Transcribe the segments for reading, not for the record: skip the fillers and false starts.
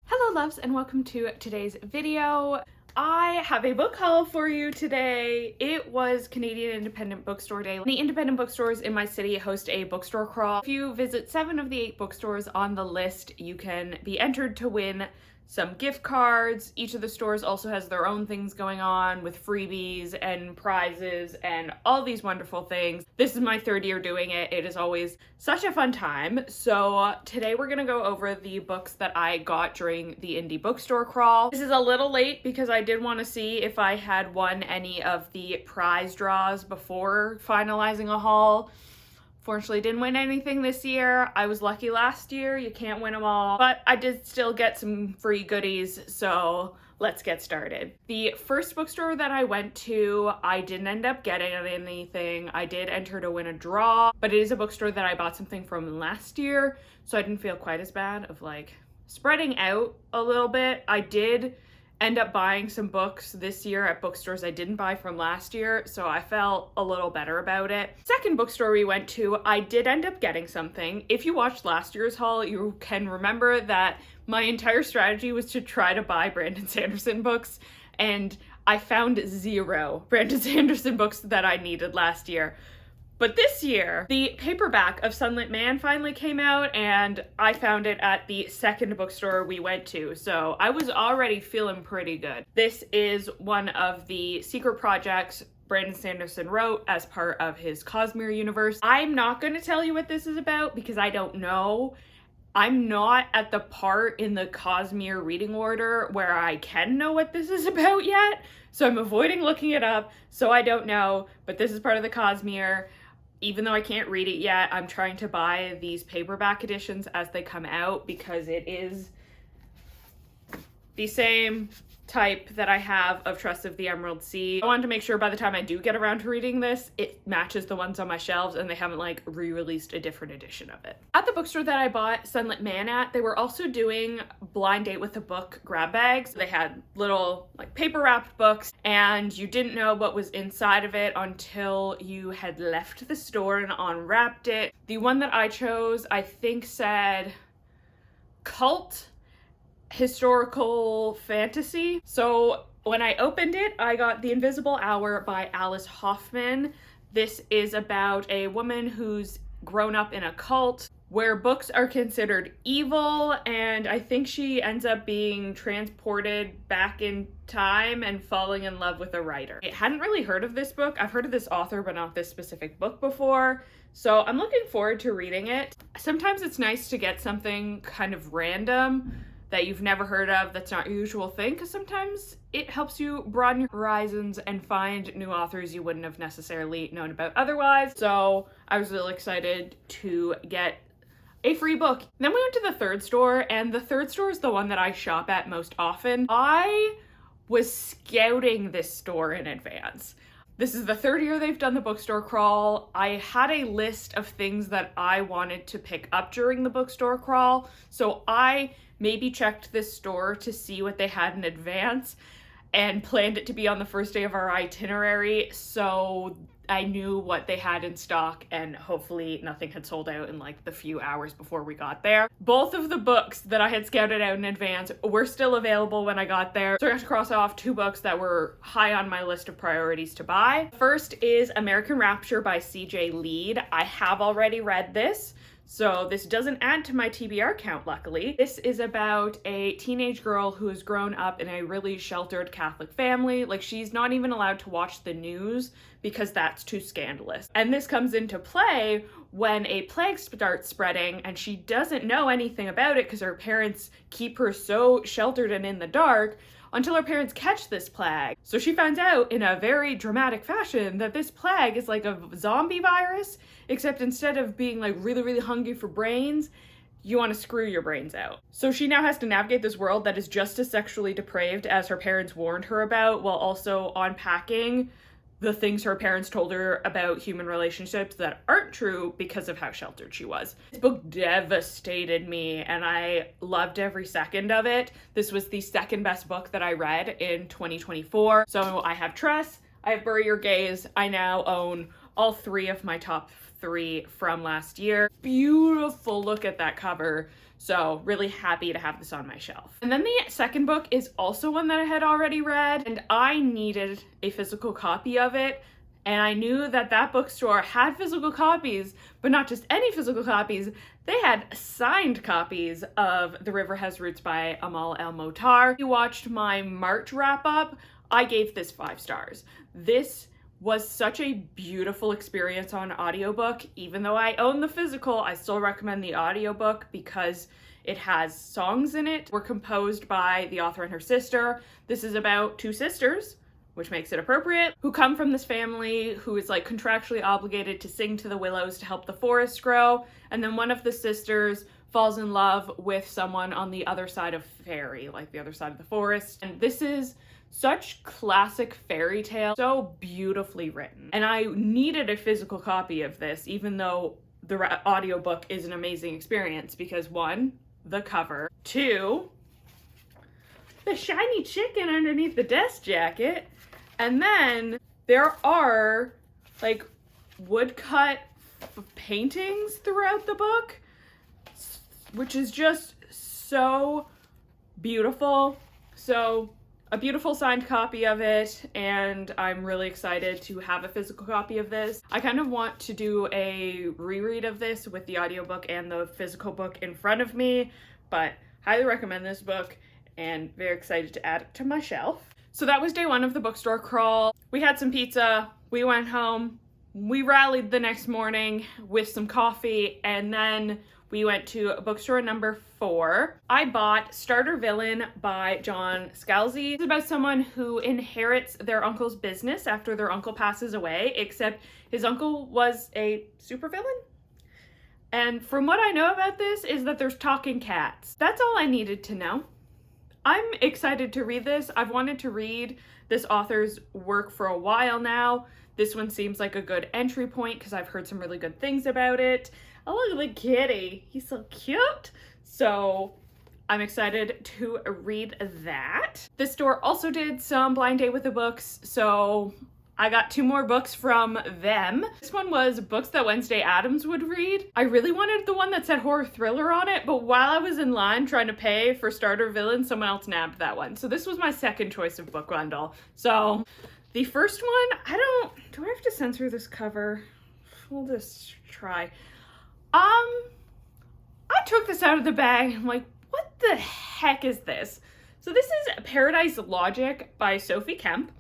Hello loves and welcome to today's video. I have a book haul for you today. It was Canadian Independent Bookstore Day. The independent bookstores in my city host a bookstore crawl. If you visit 7 of the 8 bookstores on the list, you can be entered to win some gift cards. Each of the stores also has their own things going on with freebies and prizes and all these wonderful things. This is my 3rd year doing it. It is always such a fun time. So today we're gonna go over the books that I got during the indie bookstore crawl. This is a little late because I did want to see if I had won any of the prize draws before finalizing a haul. Fortunately, didn't win anything this year. I was lucky last year. You can't win them all, but I did still get some free goodies, so let's get started. The first bookstore that I went to, I didn't end up getting anything. I did enter to win a draw, but it is a bookstore that I bought something from last year, so I didn't feel quite as bad of like spreading out a little bit. I did end up buying some books this year at bookstores I didn't buy from last year, so I felt a little better about it. Second bookstore we went to, I did end up getting something. If you watched last year's haul, you can remember that my entire strategy was to try to buy Brandon Sanderson books, and I found 0 Brandon Sanderson books that I needed last year. But this year, the paperback of Sunlit Man finally came out, and I found it at the second bookstore we went to, so I was already feeling pretty good. This is one of the secret projects Brandon Sanderson wrote as part of his Cosmere universe. I'm not going to tell you what this is about because I don't know. I'm not at the part in the Cosmere reading order where I can know what this is about yet, so I'm avoiding looking it up, so I don't know, but this is part of the Cosmere. Even though I can't read it yet, I'm trying to buy these paperback editions as they come out because it is the same type that I have of Trust of the Emerald Sea. I wanted to make sure by the time I do get around to reading this, it matches the ones on my shelves and they haven't like re-released a different edition of it. At the bookstore that I bought Sunlit Man at, they were also doing blind date with a book grab bags. They had little like paper wrapped books and you didn't know what was inside of it until you had left the store and unwrapped it. The one that I chose, I think said cult historical fantasy. So when I opened it, I got The Invisible Hour by Alice Hoffman. This is about a woman who's grown up in a cult where books are considered evil, and I think she ends up being transported back in time and falling in love with a writer. I hadn't really heard of this book. I've heard of this author, but not this specific book before. So I'm looking forward to reading it. Sometimes it's nice to get something kind of random that you've never heard of, that's not your usual thing, because sometimes it helps you broaden your horizons and find new authors you wouldn't have necessarily known about otherwise. So I was really excited to get a free book. Then we went to the third store, and the third store is the one that I shop at most often. I was scouting this store in advance. This is the 3rd year they've done the bookstore crawl. I had a list of things that I wanted to pick up during the bookstore crawl, so I maybe checked this store to see what they had in advance and planned it to be on the first day of our itinerary, so I knew what they had in stock and hopefully nothing had sold out in like the few hours before we got there. Both of the books that I had scouted out in advance were still available when I got there, so I got to cross off 2 books that were high on my list of priorities to buy. First is American Rapture by C.J. Lead. I have already read this, so this doesn't add to my TBR count, luckily. This is about a teenage girl who has grown up in a really sheltered Catholic family. Like, she's not even allowed to watch the news because that's too scandalous. And this comes into play when a plague starts spreading and she doesn't know anything about it because her parents keep her so sheltered and in the dark until her parents catch this plague. So she finds out in a very dramatic fashion that this plague is like a zombie virus, except instead of being like really, really hungry for brains, you want to screw your brains out. So she now has to navigate this world that is just as sexually depraved as her parents warned her about, while also unpacking the things her parents told her about human relationships that aren't true because of how sheltered she was. This book devastated me and I loved every second of it. This was the 2nd best book that I read in 2024. So I have Tress, I have Bury Your Gaze. I now own all 3 of my top 3 from last year. Beautiful look at that cover. So really happy to have this on my shelf. And then the second book is also one that I had already read, and I needed a physical copy of it. And I knew that that bookstore had physical copies, but not just any physical copies. They had signed copies of The River Has Roots by Amal El-Mohtar. If you watched my March wrap up, I gave this 5 stars. This was such a beautiful experience on audiobook. Even though I own the physical, I still recommend the audiobook because it has songs in it. Were composed by the author and her sister. This is about 2 sisters, which makes it appropriate, who come from this family who is like contractually obligated to sing to the willows to help the forest grow. And then one of the sisters falls in love with someone on the other side of fairy, like the other side of the forest. And this is such classic fairy tale, so beautifully written. And I needed a physical copy of this, even though the audiobook is an amazing experience, because 1, the cover, 2, the shiny chicken underneath the desk jacket, and then there are like woodcut paintings throughout the book, which is just so beautiful. So a beautiful signed copy of it, and I'm really excited to have a physical copy of this. I kind of want to do a reread of this with the audiobook and the physical book in front of me, but highly recommend this book and very excited to add it to my shelf. So that was day 1 of the bookstore crawl. We had some pizza, we went home, we rallied the next morning with some coffee, and then we went to bookstore number 4. I bought Starter Villain by John Scalzi. It's about someone who inherits their uncle's business after their uncle passes away, except his uncle was a supervillain. And from what I know about this is that there's talking cats. That's all I needed to know. I'm excited to read this. I've wanted to read this author's work for a while now. This one seems like a good entry point because I've heard some really good things about it. Oh, look at the kitty. He's so cute. So I'm excited to read that. This store also did some blind date with the books, so I got 2 more books from them. This one was books that Wednesday Addams would read. I really wanted the one that said horror thriller on it, but while I was in line trying to pay for Starter Villain, someone else nabbed that one. So this was my second choice of book bundle. So the first one, do I have to censor this cover? We'll just try. I took this out of the bag. I'm like, what the heck is this? So this is Paradise Logic by Sophie Kemp.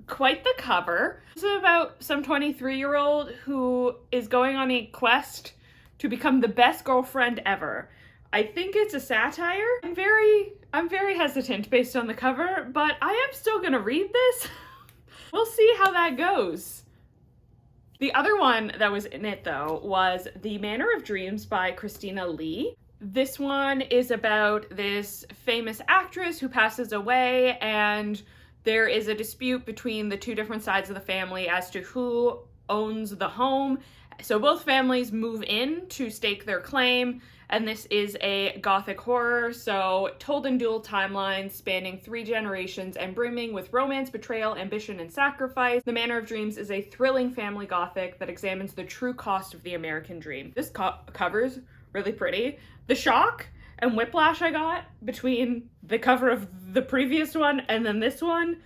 Quite the cover. This is about some 23-year-old who is going on a quest to become the best girlfriend ever. I think it's a satire. I'm very hesitant based on the cover, but I am still gonna read this. We'll see how that goes. The other one that was in it, though, was The Manor of Dreams by Christina Lee. This one is about this famous actress who passes away, and there is a dispute between the 2 different sides of the family as to who owns the home. So both families move in to stake their claim, and this is a gothic horror, so told in dual timelines spanning 3 generations and brimming with romance, betrayal, ambition, and sacrifice. The Manor of Dreams is a thrilling family gothic that examines the true cost of the American dream. This cover's really pretty. The shock and whiplash I got between the cover of the previous one and then this one,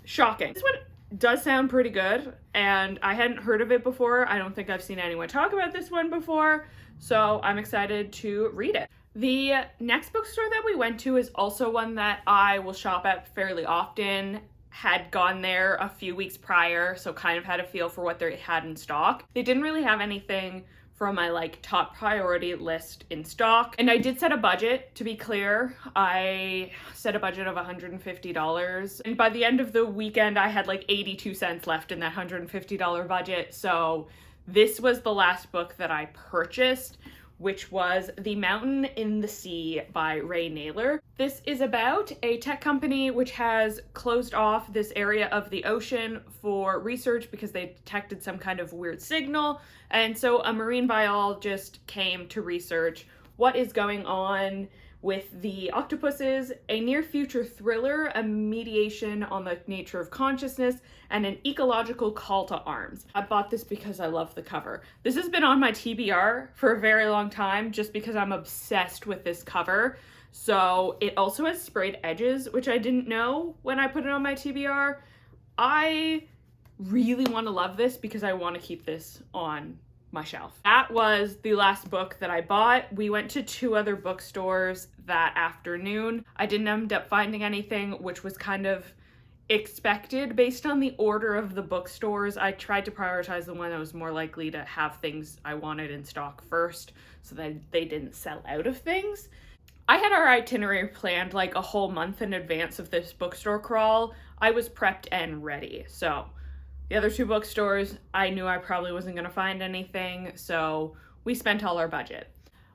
shocking. This one does sound pretty good, and I hadn't heard of it before. I don't think I've seen anyone talk about this one before, so I'm excited to read it. The next bookstore that we went to is also one that I will shop at fairly often. Had gone there a few weeks prior, so kind of had a feel for what they had in stock. They didn't really have anything from my like top priority list in stock. And I did set a budget, to be clear. I set a budget of $150. And by the end of the weekend, I had like 82 cents left in that $150 budget. So this was the last book that I purchased, which was The Mountain in the Sea by Ray Naylor. This is about a tech company which has closed off this area of the ocean for research because they detected some kind of weird signal. And so a marine biologist came to research what is going on with the octopuses, a near-future thriller, a mediation on the nature of consciousness, and an ecological call to arms. I bought this because I love the cover. This has been on my TBR for a very long time just because I'm obsessed with this cover. So it also has sprayed edges, which I didn't know when I put it on my TBR. I really want to love this because I want to keep this on my shelf. That was the last book that I bought. We went to 2 other bookstores that afternoon. I didn't end up finding anything, which was kind of expected based on the order of the bookstores. I tried to prioritize the one that was more likely to have things I wanted in stock first so that they didn't sell out of things. I had our itinerary planned like a whole month in advance of this bookstore crawl. I was prepped and ready. So the other 2 bookstores, I knew I probably wasn't going to find anything, so we spent all our budget.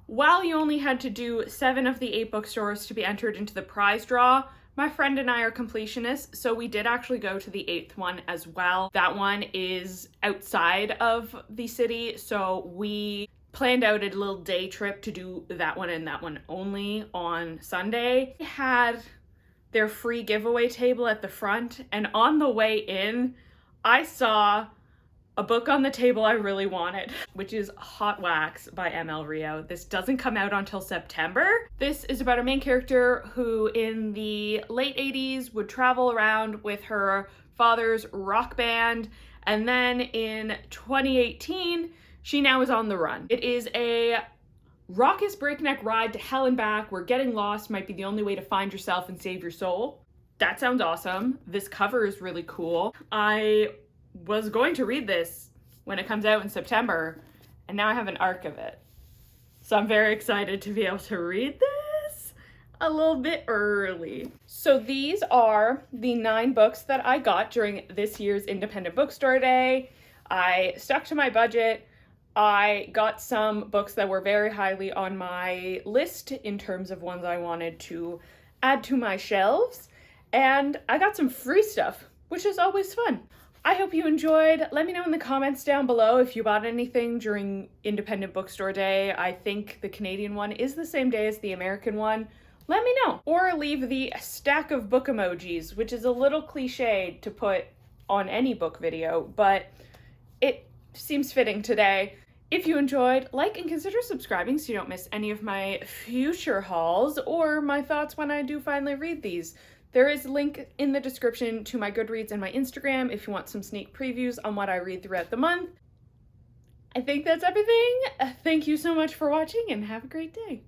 While you only had to do 7 of the 8 bookstores to be entered into the prize draw, my friend and I are completionists, so we did actually go to the 8th one as well. That one is outside of the city, so we planned out a little day trip to do that one and that one only on Sunday. They had their free giveaway table at the front, and on the way in, I saw a book on the table I really wanted, which is Hot Wax by ML Rio. This doesn't come out until September. This is about a main character who in the late 80s would travel around with her father's rock band, and then in 2018, she now is on the run. It is a raucous breakneck ride to hell and back where getting lost might be the only way to find yourself and save your soul. That sounds awesome. This cover is really cool. I was going to read this when it comes out in September, and now I have an arc of it. So I'm very excited to be able to read this a little bit early. So these are the 9 books that I got during this year's Independent Bookstore Day. I stuck to my budget. I got some books that were very highly on my list in terms of ones I wanted to add to my shelves. And I got some free stuff, which is always fun. I hope you enjoyed. Let me know in the comments down below if you bought anything during Independent Bookstore Day. I think the Canadian one is the same day as the American one. Let me know. Or leave the stack of book emojis, which is a little cliched to put on any book video, but it seems fitting today. If you enjoyed, like and consider subscribing so you don't miss any of my future hauls or my thoughts when I do finally read these. There is a link in the description to my Goodreads and my Instagram if you want some sneak previews on what I read throughout the month. I think that's everything. Thank you so much for watching and have a great day.